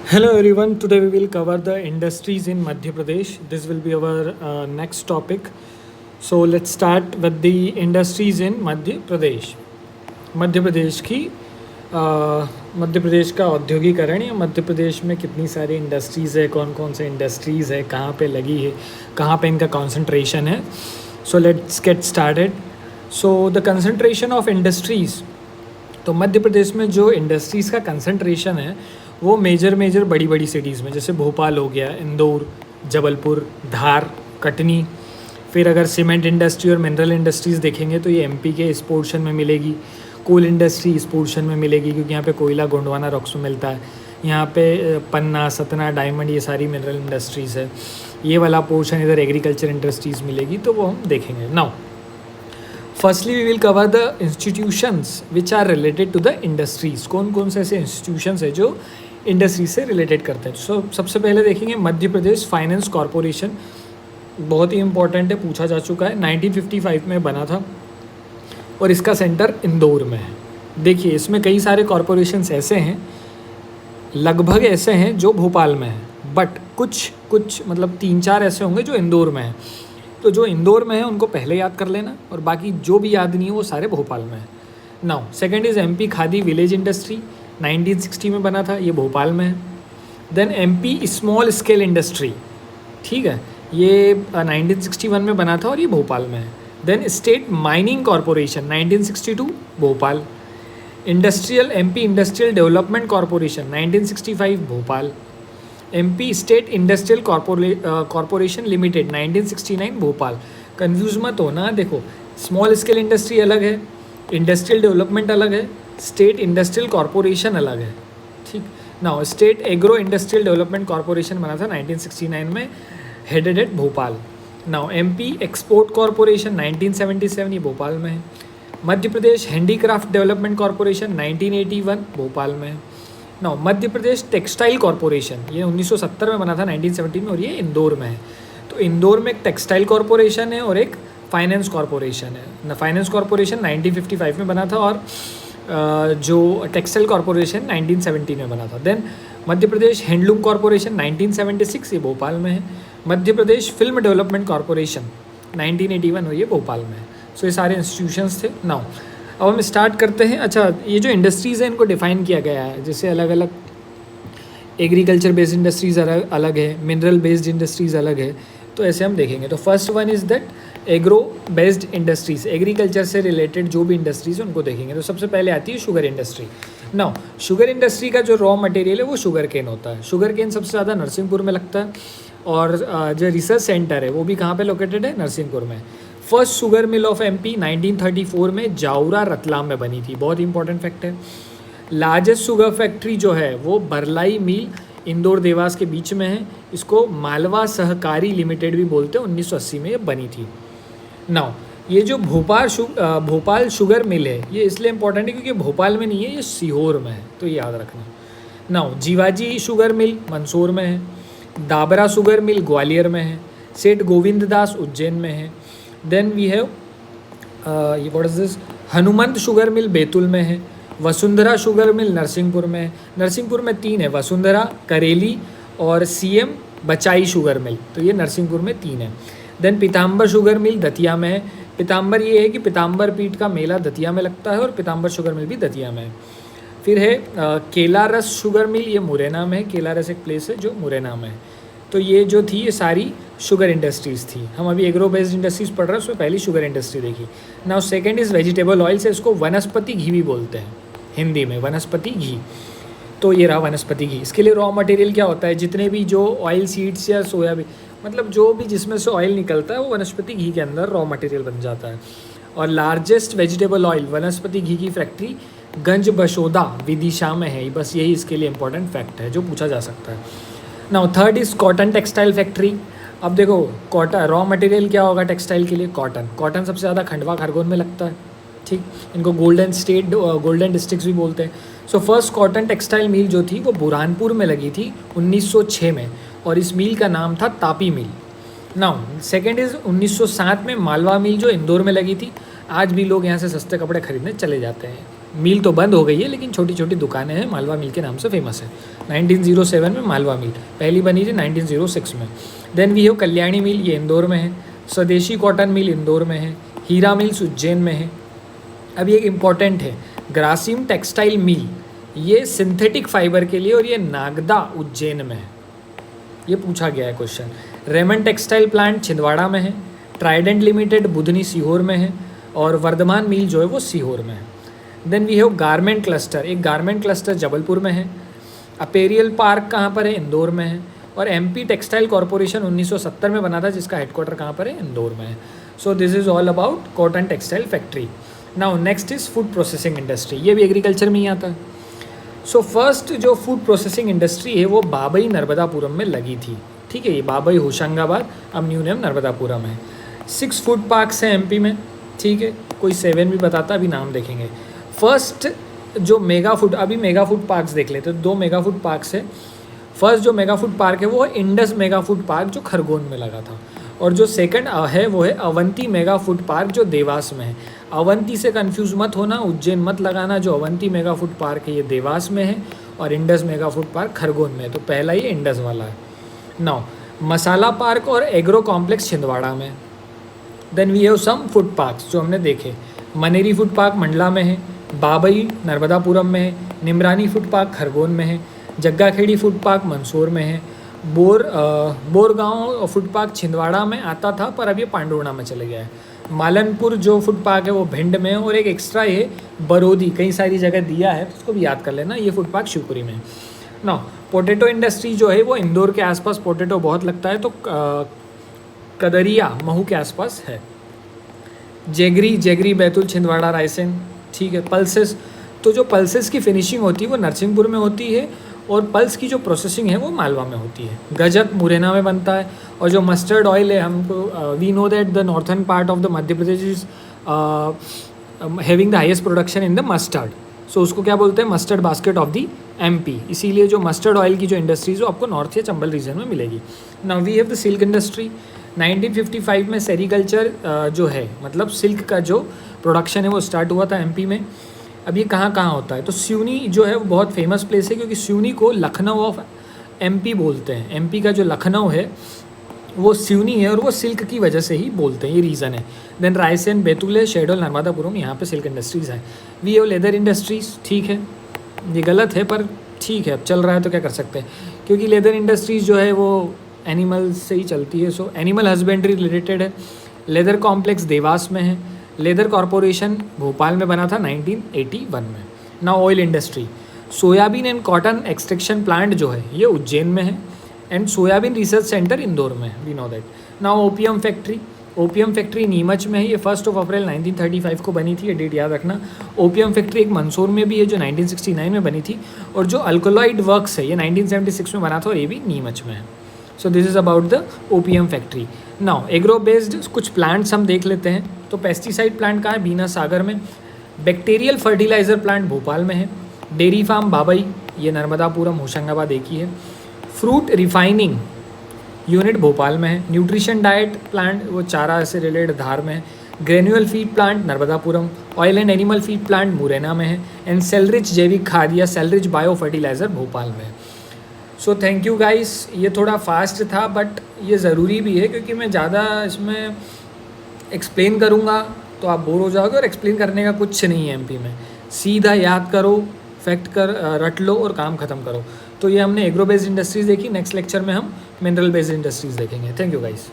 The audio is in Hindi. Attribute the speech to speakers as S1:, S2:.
S1: Hello everyone, today we will cover the industries in Madhya Pradesh. This will be our next topic. So let's start with the industries in Madhya Pradesh. Madhya Pradesh की मध्य प्रदेश का औद्योगिकरण या मध्य प्रदेश में कितनी सारी इंडस्ट्रीज़ है, कौन कौन से इंडस्ट्रीज़ है, कहाँ पे लगी है, कहाँ पे इनका कंसंट्रेशन है. So let's get started. So the concentration of industries, तो मध्य प्रदेश में जो इंडस्ट्रीज़ का कंसंट्रेशन है वो मेजर बड़ी बड़ी सिटीज़ में, जैसे भोपाल हो गया, इंदौर, जबलपुर, धार, कटनी. फिर अगर सीमेंट इंडस्ट्री और मिनरल इंडस्ट्रीज़ देखेंगे तो ये एमपी के इस पोर्शन में मिलेगी. कोल इंडस्ट्री इस पोर्शन में मिलेगी क्योंकि यहाँ पे कोयला गोंडवाना रॉक्स में मिलता है. यहाँ पे पन्ना, सतना, डायमंड, ये सारी मिनरल इंडस्ट्रीज़ है. ये वाला पोर्शन इधर एग्रीकल्चर इंडस्ट्रीज़ मिलेगी, तो वो हम देखेंगे. Now firstly we will cover the institutions which are related to the industries. कौन कौन से ऐसे इंस्टीट्यूशंस है जो इंडस्ट्री से रिलेटेड करते हैं. सो सबसे पहले देखेंगे मध्य प्रदेश फाइनेंस कॉरपोरेशन. बहुत ही इंपॉर्टेंट है, पूछा जा चुका है. 1955 में बना था और इसका सेंटर इंदौर में है. देखिए इसमें कई सारे कॉरपोरेशंस ऐसे हैं, लगभग ऐसे हैं जो भोपाल में हैं, बट कुछ मतलब 3-4 ऐसे होंगे जो इंदौर में हैं. तो जो इंदौर में है उनको पहले याद कर लेना और बाकी जो भी याद नहीं है वो सारे भोपाल में है. Now second is MP khadi village industry. 1960 में बना था, ये भोपाल में है. Then MP small scale industry, ठीक है, ये 1961 में बना था और ये भोपाल में है. Then state mining corporation 1962 Bhopal. Industrial MP industrial development corporation 1965 Bhopal. MP state industrial corporation limited 1969 Bhopal. Confuse मत होना, देखो स्मॉल स्केल इंडस्ट्री अलग है, इंडस्ट्रियल डेवलपमेंट अलग है, स्टेट इंडस्ट्रियल कॉरपोरेशन अलग है. ठीक. Now state agro industrial development corporation बना था 1969 में, headed at Bhopal. Now MP export corporation 1977, ये भोपाल में है. Madhya Pradesh handicraft development corporation 1981 Bhopal में है. Now Madhya Pradesh textile corporation, ये 1970 में बना था 1970 में और ये इंदौर में है. तो इंदौर में एक टेक्सटाइल कॉरपोरेशन है और एक फाइनेंस कॉरपोरेशन है. फाइनेंस कॉरपोरेशन 1955 में बना था और जो टेक्सटाइल कॉरपोरेशन 1970 में बना था. Then Madhya Pradesh handloom corporation 1976, ये भोपाल में है. मध्य प्रदेश फिल्म डेवलपमेंट कॉरपोरेशन 1981 और ये भोपाल में है. सो ये सारे इंस्टीट्यूशंस थे. नाउ अब हम स्टार्ट करते हैं. अच्छा, ये जो इंडस्ट्रीज़ हैं इनको डिफ़ाइन किया गया है, जैसे अलग अलग एग्रीकल्चर बेस्ड इंडस्ट्रीज़ अलग है, मिनरल बेस्ड इंडस्ट्रीज़ अलग है. तो ऐसे हम देखेंगे. तो first one is that agro based industries, agriculture से रिलेटेड जो भी इंडस्ट्रीज़ हैं उनको देखेंगे. तो सबसे पहले आती है sugar industry. Now sugar industry का जो रॉ मटेरियल है वो शुगर केन होता है. शुगर केन सबसे ज़्यादा नरसिंहपुर में लगता है और जो रिसर्च सेंटर है वो भी कहाँ पे लोकेटेड है, नरसिंहपुर में. First sugar mill of MP 1934 में जाउरा रतलाम में बनी थी. बहुत इंपॉर्टेंट फैक्ट है. लार्जेस्ट शुगर फैक्ट्री जो है वो बरलाई मिल इंदौर देवास के बीच में है. इसको मालवा सहकारी लिमिटेड भी बोलते हैं. 1980 में ये बनी थी. नाउ ये जो भोपाल शुगर मिल है ये इसलिए इंपॉर्टेंट है क्योंकि भोपाल में नहीं है, ये सीहोर में है, तो ये याद रखना. Now Jiwaji sugar mill Mandsaur में है. दाबरा शुगर मिल ग्वालियर में है. सेठ गोविंद दास उज्जैन में है. देन वी हैव ये what is this, Hanumant sugar mill Betul में है. वसुंधरा शुगर मिल नरसिंहपुर में है. नरसिंहपुर में 3 है, वसुंधरा, करेली और सीएम बचाई शुगर मिल, तो ये नरसिंहपुर में 3 है. देन पीताम्बर शुगर मिल दतिया में है. पीताम्बर ये है कि पीताम्बर पीठ का मेला दतिया में लगता है और पीताम्बर शुगर मिल भी दतिया में है. फिर है केलारस शुगर मिल, ये मुरैना में है. केलारस एक प्लेस है जो मुरैना में है. तो ये जो थी ये सारी शुगर इंडस्ट्रीज़ थी. हम अभी एग्रो बेस्ड इंडस्ट्रीज़ पढ़ रहे हैं, उसमें पहली शुगर इंडस्ट्री देखी. Now second is vegetable oil, से इसको वनस्पति घी भी बोलते हैं हिंदी में, वनस्पति घी. तो ये रहा वनस्पति घी. इसके लिए रॉ मटेरियल क्या होता है, जितने भी जो ऑयल सीड्स या सोयाबीन, मतलब जो भी जिसमें से ऑयल निकलता है वो वनस्पति घी के अंदर रॉ मटेरियल बन जाता है. और लार्जेस्ट वेजिटेबल ऑयल वनस्पति घी की फैक्ट्री गंज बशोदा विदिशा में है. बस यही इसके लिए इंपॉर्टेंट फैक्ट है जो पूछा जा सकता है. Now third is cotton textile factory. अब देखो कॉटन रॉ मटेरियल क्या होगा टेक्सटाइल के लिए, कॉटन. कॉटन सबसे ज़्यादा खंडवा खरगोन में लगता है. ठीक, इनको गोल्डन स्टेट, गोल्डन डिस्ट्रिक्ट भी बोलते हैं. So first cotton textile mill जो थी वो बुरहानपुर में लगी थी 1906 में और इस मिल का नाम था तापी मिल. नाउ सेकेंड इज़ 1907 में मालवा मिल जो इंदौर में लगी थी. आज भी लोग यहाँ से सस्ते कपड़े खरीदने चले जाते हैं. मिल तो बंद हो गई है लेकिन छोटी छोटी दुकानें हैं, मालवा मिल के नाम से फेमस है। 1907 में मालवा मिल पहली बनी थी 1906 में। देन वी हैव कल्याणी मिल, ये इंदौर में है। स्वदेशी कॉटन मिल इंदौर में है। हीरा मिल्स उज्जैन में है। अभी एक इम्पॉर्टेंट है ग्रासिम टेक्सटाइल मिल, ये सिंथेटिक फाइबर के लिए, और ये नागदा उज्जैन में है। ये पूछा गया है question. Raymond textile plant Chhindwara में है। ट्राइडेंट लिमिटेड बुधनी सीहोर में है। और वर्धमान मिल जो है वो सीहोर में है। Then we have garment cluster, एक गारमेंट क्लस्टर जबलपुर में है। अपेरियल पार्क कहाँ पर है? इंदौर में है। और एमपी टेक्सटाइल कॉरपोरेशन 1970 में बना था, जिसका हेडक्वार्टर कहाँ पर है? इंदौर में है। So this is all about cotton textile factory. Now next is food processing industry, ये भी एग्रीकल्चर में ही आता है। सो फर्स्ट जो फूड प्रोसेसिंग इंडस्ट्री है वो बाबई नर्मदापुरम में लगी थी, ठीक है। ये बाबई होशंगाबाद, अब न्यू नेम नर्मदापुरम है। 6 फूड पार्क्स हैं एमपी में, ठीक है। कोई 7 भी बताता, अभी नाम देखेंगे। फर्स्ट जो मेगा फूड, अभी मेगा फूड पार्क्स देख लेते हैं। 2 मेगा फूड पार्क्स है। फर्स्ट जो मेगा फूड पार्क है वो है इंडस मेगा फूड पार्क जो खरगोन में लगा था। और जो सेकंड है वो है अवंती मेगा फूड पार्क जो देवास में है। अवंती से कंफ्यूज मत होना, उज्जैन मत लगाना। जो अवंती मेगा फूड पार्क है ये देवास में है और Indus mega food park Khargone में है। तो पहला ये इंडस वाला है। नाउ मसाला पार्क और एग्रो कॉम्प्लेक्स छिंदवाड़ा में। Then we have some food parks जो हमने देखे। मनेरी फूड पार्क मंडला में है। बाबई नर्मदापुरम में है। निमरानी फूड पार्क खरगोन में है। जग्गाखेड़ी फूड पार्क मंदसौर में है। बोरगांव फूड पार्क छिंदवाड़ा में आता था पर अब ये पांडुर्णा में चले गया है। मालनपुर जो फूड पार्क है वो भिंड में है। और एक एक्स्ट्रा ये बरोदी, कई सारी जगह दिया है तो उसको भी याद कर लेना, ये फूड पार्क शिवपुरी में है। ना पोटैटो इंडस्ट्री जो है वो इंदौर के आसपास पोटैटो बहुत लगता है, तो कदरिया महू के आसपास है। जेगरी बैतूल छिंदवाड़ा रायसेन, ठीक है। पल्सेस, तो जो पल्सेस की फिनिशिंग होती है वो नरसिंहपुर में होती है और पल्स की जो प्रोसेसिंग है वो मालवा में होती है। गजक मुरैना में बनता है। और जो मस्टर्ड ऑयल है, हमको we know that the northern part of the Madhya Pradesh is having the highest production in the mustard, so उसको क्या बोलते हैं? Mustard basket of the MP. इसीलिए जो मस्टर्ड ऑयल की जो इंडस्ट्रीज वो आपको नॉर्थ या चंबल रीजन में मिलेगी। Now we have the silk industry. 1955 में सेरीकल्चर जो है, मतलब सिल्क का जो प्रोडक्शन है वो स्टार्ट हुआ था एमपी में। अब ये कहाँ कहाँ होता है? तो सिवनी जो है वो बहुत फेमस प्लेस है, क्योंकि सिवनी को लखनऊ ऑफ एमपी बोलते हैं। एमपी का जो लखनऊ है वो सिवनी है और वो सिल्क की वजह से ही बोलते हैं, ये रीज़न है। देन रायसेन, बैतूल, शेडोल, नर्मदापुरम, यहाँ पे सिल्क इंडस्ट्रीज़ है। वी हैव लेदर इंडस्ट्रीज़, ठीक है। ये गलत है पर ठीक है, अब चल रहा है तो क्या कर सकते हैं, क्योंकि लेदर इंडस्ट्रीज़ जो है वो एनिमल से ही चलती है। सो एनिमल हस्बेंड्री रिलेटेड है। लेदर कॉम्प्लेक्स देवास में है। लेदर कॉरपोरेशन भोपाल में बना था 1981 में। Now oil industry. Soybean and cotton extraction plant जो है ये उज्जैन में है। And soybean research centre Indore में है, we know that. Now OPM factory. OPM factory Neemuch में है। ये 1 अप्रैल 1935 को बनी थी, ये डेट याद रखना। ओपीएम फैक्ट्री एक मंदसौर में भी है जो 1969 में बनी थी। और जो अल्कोलॉइड वर्क्स है ये 1976 में बना था और ये भी नीमच में है। So this is about the OPM factory. Now agro based कुछ प्लांट्स हम देख लेते हैं। तो पेस्टिसाइड प्लांट कहाँ है? बीना सागर में। बैक्टीरियल फर्टिलाइज़र प्लांट भोपाल में है। डेयरी फार्म बाबई, ये नर्मदापुरम होशंगाबाद एक ही है। फ्रूट रिफाइनिंग यूनिट भोपाल में है। न्यूट्रिशन डाइट प्लांट वो चारा से रिलेटेड धार में है। Granular feed plant Narmadapuram. Oil and animal feed plant Morena में है। एंड सेलरिच जैविक खाद या सेलरिच बायो फर्टिलाइज़र भोपाल में है। So thank you guys. ये थोड़ा फास्ट था बट ये ज़रूरी भी है, क्योंकि मैं ज़्यादा इसमें एक्सप्लेन करूँगा तो आप बोर हो जाओगे, और एक्सप्लेन करने का कुछ नहीं है एमपी में। सीधा याद करो, फैक्ट कर रट लो और काम ख़त्म करो। तो ये हमने एग्रो बेस्ड इंडस्ट्रीज़ देखी। नेक्स्ट लेक्चर में हम मिनरल बेस्ड इंडस्ट्रीज़ देखेंगे। Thank you guys.